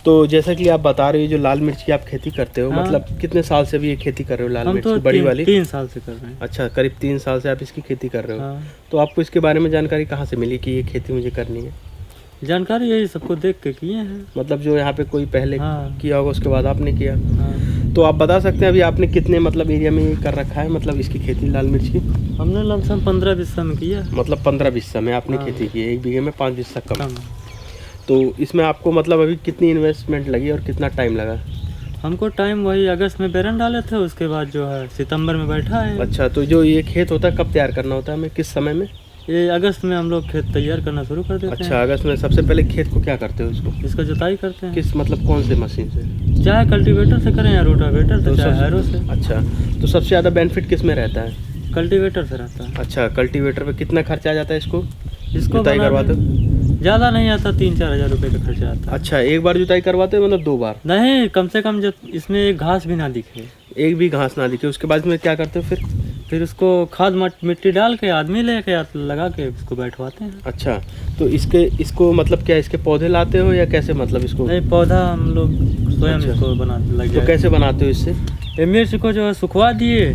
तो जैसा कि आप बता रहे हो, जो लाल मिर्च की आप खेती करते हो, हाँ। मतलब कितने साल से भी ये खेती कर रहे हो लाल हम मिर्च तो की, बड़ी वाली? 3 साल से कर रहे हैं। अच्छा, करीब 3 साल से आप इसकी खेती कर रहे हो। हाँ। तो आपको इसके बारे में जानकारी कहाँ से मिली कि ये खेती मुझे करनी है? जानकारी यही सबको देख के किए हैं। मतलब जो यहाँ पे कोई पहले हाँ। किया होगा उसके बाद आपने किया। हाँ। तो आप बता सकते हैं अभी आपने कितने मतलब एरिया में ये कर रखा है, मतलब इसकी खेती लाल मिर्च की? हमने लमसम 15 बिस्सा में किया है। मतलब 15 में आपने हाँ। खेती की है, 1 बीघे में 5 बिस्सा कम। कम। तो इसमें आपको मतलब अभी कितनी इन्वेस्टमेंट लगी और कितना टाइम लगा? हमको टाइम वही अगस्त में बेरन डाले थे, उसके बाद जो है सितंबर में बैठा है। अच्छा, तो जो ये खेत होता है कब तैयार करना होता है हमें, किस समय में? ये अगस्त में हम लोग खेत तैयार करना शुरू कर देते अच्छा, हैं। अगस्त में सबसे पहले खेत को क्या करते हो इसको? इसका जुताई करते हैं। किस मतलब कौन से मशीन से? चाहे कल्टीवेटर से करें या रोटावेटर से, तो चाहे सब- हैरो से। अच्छा, तो सबसे ज़्यादा बेनिफिट किस में रहता है? कल्टीवेटर से रहता है। अच्छा, कल्टीवेटर पे कितना खर्चा आ जाता है इसको इसको जुताई करवाते हो? ज़्यादा नहीं आता, 3-4 हज़ार रुपये का खर्चा आता है। अच्छा, एक बार जुताई करवाते हो मतलब 2 बार? नहीं, कम से कम जब इसमें एक घास भी ना दिखे। एक भी घास ना दिखे, उसके बाद में क्या करते हो फिर? फिर उसको खाद मिट्टी डाल के आदमी लेके लगा के उसको बैठवाते हैं। अच्छा, तो इसको मतलब क्या इसके पौधे लाते हो या कैसे, मतलब इसको? नहीं, पौधा हम लोग स्वयं अच्छा। इसको बना लग तो जाए। कैसे बनाते हो इससे? ये मिर्च को जो है सुखवा दिए,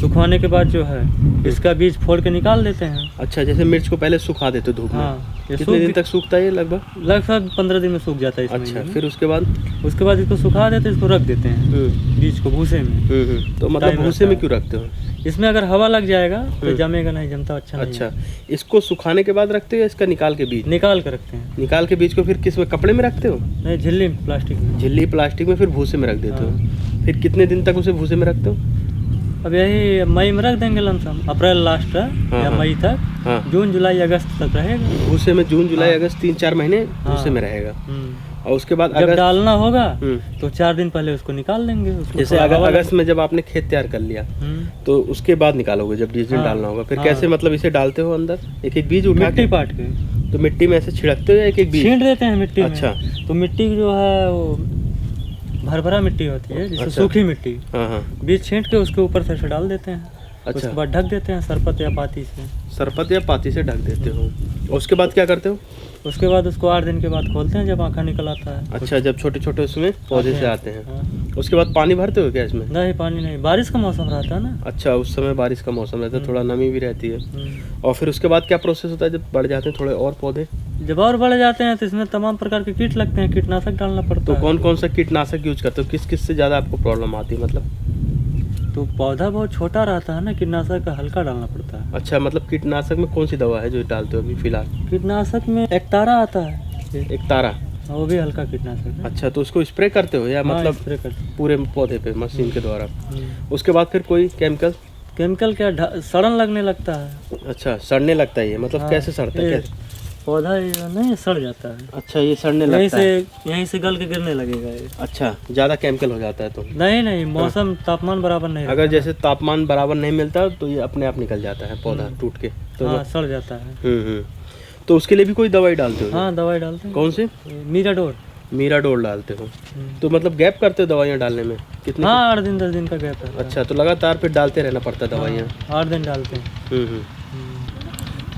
सुखवाने के बाद जो है इसका बीज फोड़ के निकाल देते हैं। अच्छा, जैसे मिर्च को पहले सुखा देते हो धूप में? हाँ, ये कितने दिन तक सूखता है ये लगभग? लगभग 15 दिन में सूख जाता है इस अच्छा, महीने में। फिर उसके बाद? उसके बाद इसको सुखा देते हैं, इसको रख देते हैं बीज को भूसे में। तो मतलब टाइम भूसे लगता में है। क्यों रखते हो? इसमें अगर हवा लग जाएगा तो जमेगा नहीं, जमता अच्छा नहीं अच्छा, है। इसको सुखाने के बाद रखते हो या इसका निकाल के बीज? निकाल के रखते हैं। निकाल के बीज को फिर किस में, कपड़े में रखते हो? नहीं, झिल्ली प्लास्टिक में। झिल्ली प्लास्टिक में, फिर भूसे में रख देते हो। फिर कितने दिन तक उसे भूसे में रखते हो? अब यही मई में रख देंगे लमसम, अप्रैल लास्ट या मई तक। हाँ। जून जुलाई अगस्त तक रहेगा भूसे में जून जुलाई अगस्त 3-4 महीने भूसे में रहेगा। और उसके बाद जब अगस्त डालना होगा तो 4 दिन पहले उसको निकाल देंगे। उसको जैसे थोड़ा हवा अगस्त में जब आपने खेत तैयार कर लिया तो उसके बाद निकालोगे जब जिस दिन हाँ, डालना होगा, फिर हाँ। कैसे मतलब इसे डालते हो अंदर, एक एक बीज उठा मिट्टी के? पाट के तो मिट्टी में ऐसे छिड़कते हो या एक एक बीज? छींट देते हैं मिट्टी में। अच्छा। तो मिट्टी जो है वो भरभरा मिट्टी होती है, जिससे अच्छा। सूखी मिट्टी, हाँ हाँ। बीज छींट के उसके ऊपर से डाल देते हैं। अच्छा। उसके बाद ढक देते हैं सरपत या पाती से। सरपत या पाती से ढक देते हो, और उसके बाद क्या करते हो? उसके बाद उसको 8 दिन के बाद खोलते हैं, जब आँखा निकल आता है। अच्छा, जब छोटे छोटे उसमें पौधे से आते हैं। हाँ। उसके बाद पानी भरते हो क्या इसमें? नहीं, पानी नहीं, बारिश का मौसम रहता है ना। अच्छा, उस समय बारिश का मौसम रहता है, थोड़ा नमी भी रहती है। और फिर उसके बाद क्या प्रोसेस होता है जब बढ़ जाते हैं थोड़े और पौधे? जब और बढ़ जाते हैं तो इसमें तमाम प्रकार के कीट लगते हैं, कीटनाशक डालना पड़ता तो है। कौन कौन सा कीटनाशक यूज करते हो, किस किस से ज़्यादा आपको प्रॉब्लम आती है मतलब? तो पौधा बहुत छोटा रहता है ना, कीटनाशक हल्का डालना पड़ता है। अच्छा, मतलब कीटनाशक में कौन सी दवा है जो डालते हो अभी फिलहाल? कीटनाशक में एक तारा आता है, एक तारा? वो भी हल्का कीटनाशक है। अच्छा, तो उसको स्प्रे करते हो या हाँ, मतलब स्प्रे करते हैं। पूरे पौधे पे मशीन के द्वारा? उसके बाद फिर कोई केमिकल? केमिकल क्या, सड़न लगने लगता है। अच्छा, सड़ने लगता है ये, मतलब हाँ, कैसे सड़ता है? ये कैसे? पौधा ये नहीं सड़ जाता है। अच्छा, ये सड़ने यहीं लगता है? यहीं से गल के गिरने लगेगा ये। अच्छा, ज़्यादा केमिकल हो जाता है तो? नहीं, मौसम तापमान बराबर नहीं अगर जैसे तापमान बराबर नहीं मिलता तो ये अपने आप निकल जाता है पौधा टूट के तो? हाँ, सड़ जाता है। तो उसके लिए भी कोई दवाई डालते हो? हाँ, दवाई डालते हैं। कौन सी? मीराडोर। मीराडोल डालते हो? तो मतलब गैप करते हो दवाइयाँ डालने में कितने? हाँ, 8 दिन 10 दिन का गैप है। अच्छा, तो लगातार फिर डालते रहना पड़ता है दवाइयाँ? 8 दिन डालते हैं।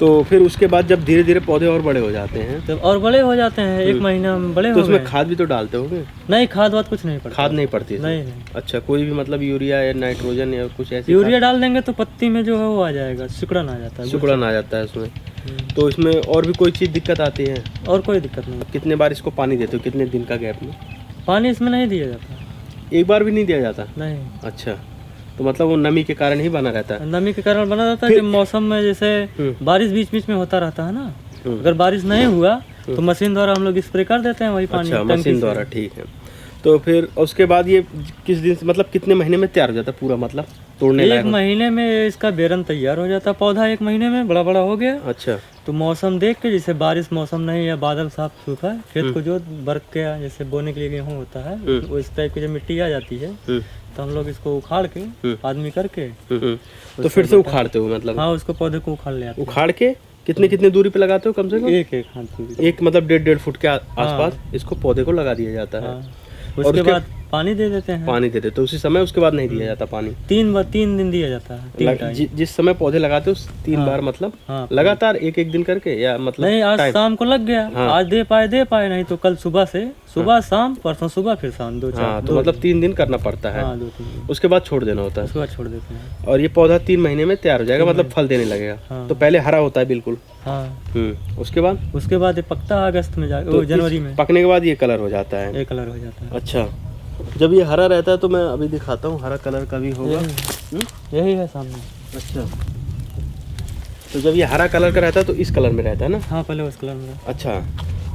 तो फिर उसके बाद जब धीरे धीरे पौधे और बड़े हो जाते हैं जब और बड़े हो जाते हैं, 1 महीना में बड़े तो हो उसमें गए। खाद भी तो डालते होगे? नहीं, खाद वाद कुछ नहीं पड़ता। खाद नहीं पड़ती इसमें? नहीं। अच्छा, कोई भी मतलब यूरिया या नाइट्रोजन या कुछ ऐसी? यूरिया डाल देंगे तो पत्ती में जो है वो आ जाएगा, सिकुड़न आ जाता है। सिकुड़न आ जाता है उसमें। तो इसमें और भी कोई चीज़ दिक्कत आती है? और कोई दिक्कत नहीं। कितने बार इसको पानी देते हो, कितने दिन का गैप में? पानी इसमें नहीं दिया जाता। एक बार भी नहीं दिया जाता? नहीं, अच्छा, तो मतलब वो नमी के कारण ही बना रहता है? नमी के कारण बना रहता है कि मौसम में जैसे बारिश बीच बीच में होता रहता है ना। अगर बारिश नहीं हुआ तो मशीन द्वारा हम लोग स्प्रे कर देते हैं वही पानी। अच्छा, टंकी मशीन से। द्वारा, ठीक है। तो फिर उसके बाद ये किस दिन से, मतलब कितने महीने में तैयार हो जाता है पूरा, मतलब तोड़ने एक लायक हो? महीने में इसका बेरन तैयार हो जाता है, पौधा एक महीने में बड़ा बड़ा हो गया। अच्छा। तो मौसम देख के, जैसे बारिश मौसम नहीं या बादल साफ सूखा है, खेत को जो बरक के जैसे बोने के लिए गेहूँ होता है, वो इस टाइप की जब मिट्टी आ जाती है तो हम लोग इसको उखाड़ के आदमी करके तो फिर से उखाड़ते हो मतलब? हाँ, उसको पौधे को उखाड़ ले आते हैं। उखाड़ के कितने कितने दूरी पे लगाते हो कम से कम? एक हाथ दूरी। एक मतलब 1.5 फुट के आसपास इसको पौधे को लगा दिया जाता है। हाँ। उसके बाद पानी दे देते हैं। पानी देते तो उसी समय, उसके बाद नहीं दिया जाता पानी? 3 दिन दिया जाता है, 3 टाइम। जिस समय पौधे लगाते हो 3 बार, मतलब हाँ, लगातार एक दिन करके, या मतलब नहीं, आज शाम को लग गया। हाँ। आज दे पाए नहीं तो कल सुबह से, सुबह शाम, परसों सुबह, फिर शाम, 2-4। हाँ, तो मतलब 3 दिन करना पड़ता है। हाँ, 2-3 दिन। उसके बाद छोड़ देना होता है। उसके बाद छोड़ देते हैं। और ये पौधा 3 महीने में तैयार हो जाएगा, मतलब फल देने लगेगा। हाँ। तो पहले हरा होता है बिल्कुल। हाँ। उसके बाद ये पकता है अगस्त में तो जनवरी में। पकने के बाद ये कलर हो जाता है। ये कलर हो जाता है। अच्छा, जब ये हरा रहता है तो मैं अभी दिखाता हूँ, हरा कलर का भी होगा। यही है सामने। अच्छा, तो जब ये हरा कलर का रहता है तो इस कलर में रहता है ना? हाँ, पहले उस कलर में। अच्छा,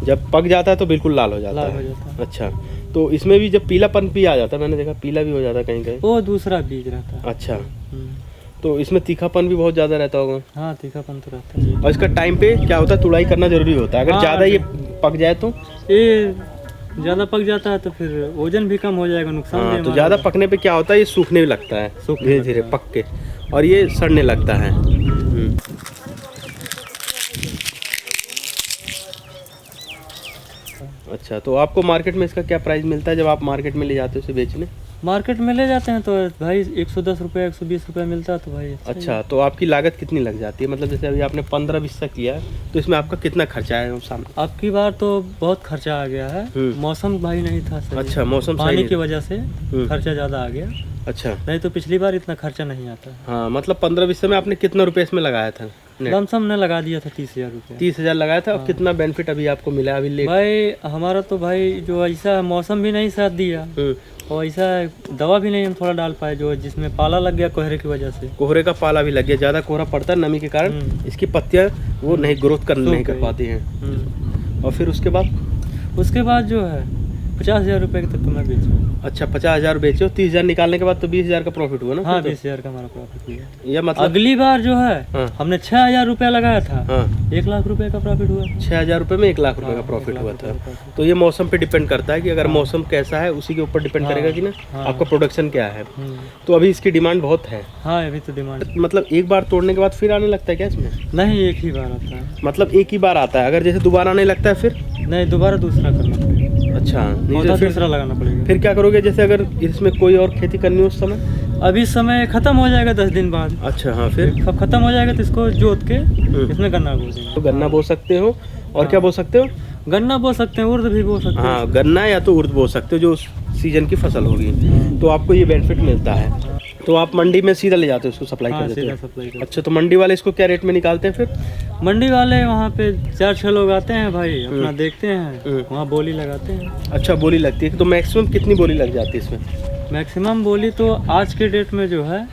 जब पक जाता है तो बिल्कुल लाल हो जाता लाल है। हो जाता है। अच्छा, तो इसमें भी जब पीलापन भी आ जाता है, मैंने देखा पीला भी हो जाता है कहीं कहीं। वो दूसरा बीज रहता है। अच्छा, तो इसमें तीखापन भी बहुत ज़्यादा रहता होगा? हाँ, तीखापन तो रहता है। और इसका टाइम पे क्या होता है, तुड़ाई करना जरूरी होता है? अगर हाँ, ज़्यादा ये पक जाए तो? ये ज़्यादा पक जाता है तो फिर वजन भी कम हो जाएगा, नुकसान भी हाँ, तो हमारा ज़्यादा होगा। पकने पे क्या होता है, ये सूखने लगता है सूखने धीरे धीरे लगता पक के, और ये सड़ने लगता है। अच्छा, तो आपको मार्केट में इसका क्या प्राइस मिलता है जब आप मार्केट में ले जाते हो इसे बेचने? मार्केट में ले जाते हैं तो भाई 110 रुपये, 120 रुपये मिलता है, तो भाई अच्छा, तो आपकी लागत कितनी लग जाती है? मतलब जैसे अभी आपने 15-20 का किया है, तो इसमें आपका कितना खर्चा है सामने? अब की बार तो बहुत खर्चा आ गया है। मौसम भाई नहीं था सही। अच्छा, मौसम सही पानी नहीं की था। वजह से खर्चा ज़्यादा आ गया। अच्छा, नहीं तो पिछली बार इतना खर्चा नहीं आता। हाँ, मतलब 15-20 में आपने कितना रुपये इसमें लगाया था? लमसम ने लगा दिया था 30,000 रुपये। 30,000 लगाया था। और कितना बेनिफिट अभी आपको मिला अभी ले? भाई हमारा तो भाई जो ऐसा मौसम भी नहीं साथ दिया, और ऐसा दवा भी नहीं हम थोड़ा डाल पाए, जो जिसमें पाला लग गया कोहरे की वजह से। कोहरे का पाला भी लग गया, ज़्यादा कोहरा पड़ता है नमी के कारण, इसकी पत्तियाँ वो नहीं ग्रोथ कर नहीं कर पाती हैं। और फिर उसके बाद जो है 50,000 रुपये तक तो मैं बेचूँ। अच्छा, 50,000 बेचे, 30,000 निकालने के बाद तो 20,000 का प्रॉफिट हुआ ना? हाँ, 20,000 का हमारा प्रॉफिट हुआ। या मतलब अगली बार जो है हाँ। हमने 6,000 रुपया लगाया था। हाँ, 1 लाख रुपए का प्रॉफिट हुआ। 6,000 रुपये में 1 लाख रुपए का प्रॉफिट हुआ था। तो ये मौसम पे डिपेंड करता है कि अगर मौसम कैसा है उसी के ऊपर डिपेंड करेगा कि ना आपका प्रोडक्शन क्या है। तो अभी इसकी डिमांड बहुत है। हाँ, अभी तो डिमांड। मतलब एक बार तोड़ने के बाद फिर आने लगता है क्या इसमें? नहीं, एक ही बार आता है। मतलब एक ही बार आता है, अगर जैसे दोबारा आने लगता है फिर? नहीं, दोबारा दूसरा करना पड़ेगा। अच्छा, नहीं पौधा तो फिर दूसरा लगाना पड़ेगा। फिर क्या करोगे, जैसे अगर इसमें कोई और खेती करनी हो उस समय? अभी समय खत्म हो जाएगा 10 दिन बाद। अच्छा, हाँ, फिर सब खत्म हो जाएगा तो इसको जोत के इसमें गन्ना बो देंगे। तो गन्ना बो सकते हो, और क्या बो सकते हो? गन्ना बो सकते हैं, उर्द भी बो सकते हैं। हाँ, गन्ना या तो उर्द बो सकते हो, जो सीजन की फसल होगी, तो आपको ये बेनिफिट मिलता है। तो आप मंडी में सीधा ले जाते हो, उसको सप्लाई कर देते सीधा हो? सप्लाई कर। अच्छा, तो मंडी वाले इसको क्या रेट में निकालते हैं फिर? मंडी वाले वहाँ पे 4-6 लोग आते हैं भाई, अपना देखते हैं, वहाँ बोली लगाते हैं। अच्छा, बोली लगती है, तो मैक्सिमम कितनी बोली लग जाती है इसमें? मैक्सिमम बोली तो आज के डेट में जो है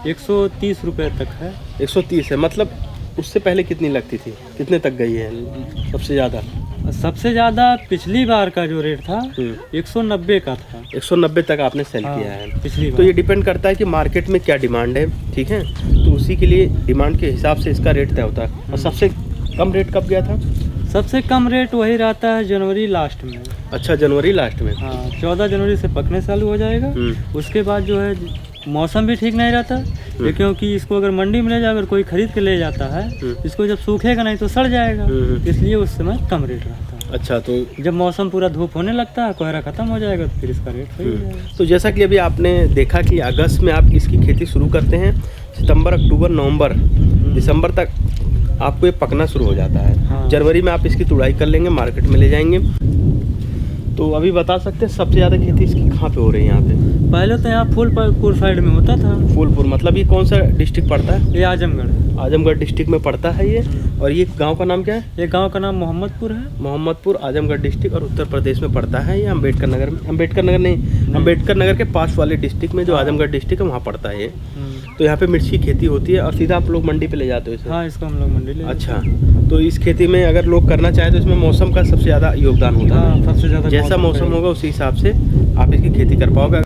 130 रुपये तक है। 130 है, मतलब उससे पहले कितनी लगती थी, कितने तक गई है सबसे ज़्यादा? सबसे ज़्यादा पिछली बार का जो रेट था 190 का था। 190 तक आपने सेल किया है पिछली तो बार। ये डिपेंड करता है कि मार्केट में क्या डिमांड है, ठीक है, तो उसी के लिए डिमांड के हिसाब से इसका रेट तय होता है। और सबसे कम रेट कब गया था? सबसे कम रेट वही रहता है जनवरी लास्ट में। अच्छा, जनवरी लास्ट में। हाँ, 14 जनवरी से पकने चालू हो जाएगा। उसके बाद जो है मौसम भी ठीक नहीं रहता, क्योंकि इसको अगर मंडी में ले जाकर कोई खरीद के ले जाता है, इसको जब सूखेगा नहीं तो सड़ जाएगा, इसलिए उस समय कम रेट रहता है। अच्छा, तो जब मौसम पूरा धूप होने लगता है, कोहरा खत्म हो जाएगा, तो फिर इसका रेट सही हो जाएगा। तो जैसा कि अभी आपने देखा कि अगस्त में आप इसकी खेती शुरू करते हैं, सितंबर, अक्टूबर, नवंबर, दिसंबर तक आपको ये पकना शुरू हो जाता है। हाँ। जनवरी में आप इसकी तुड़ाई कर लेंगे, मार्केट में ले जाएंगे। तो अभी बता सकते हैं सबसे ज़्यादा खेती इसकी कहाँ पे हो रही है यहाँ पे? पहले तो यहाँ फूलपुर साइड में होता था। फूलपुर मतलब ये कौन सा डिस्ट्रिक्ट पड़ता है? ये आजमगढ़। आजमगढ़ डिस्ट्रिक्ट में पड़ता है ये। और ये गांव का नाम क्या है? ये गांव का नाम मोहम्मदपुर है। मोहम्मदपुर, आजमगढ़ डिस्ट्रिक्ट और उत्तर प्रदेश में पड़ता है। ये अम्बेडकर नगर में, अम्बेडकर नगर के पास वाले डिस्ट्रिक्ट में जो आजमगढ़ डिस्ट्रिक्ट है वहाँ पड़ता है ये। तो यहाँ पे मिर्च की खेती होती है और सीधा आप लोग मंडी पे ले जाते हो इसे? हाँ, इसको हम लोग मंडी ले अच्छा, तो इस खेती में अगर लोग करना चाहे तो इसमें मौसम का सबसे ज़्यादा योगदान होता है? हाँ, सबसे ज़्यादा जैसा मौसम होगा उसी हिसाब से आप इसकी खेती कर पाओगे।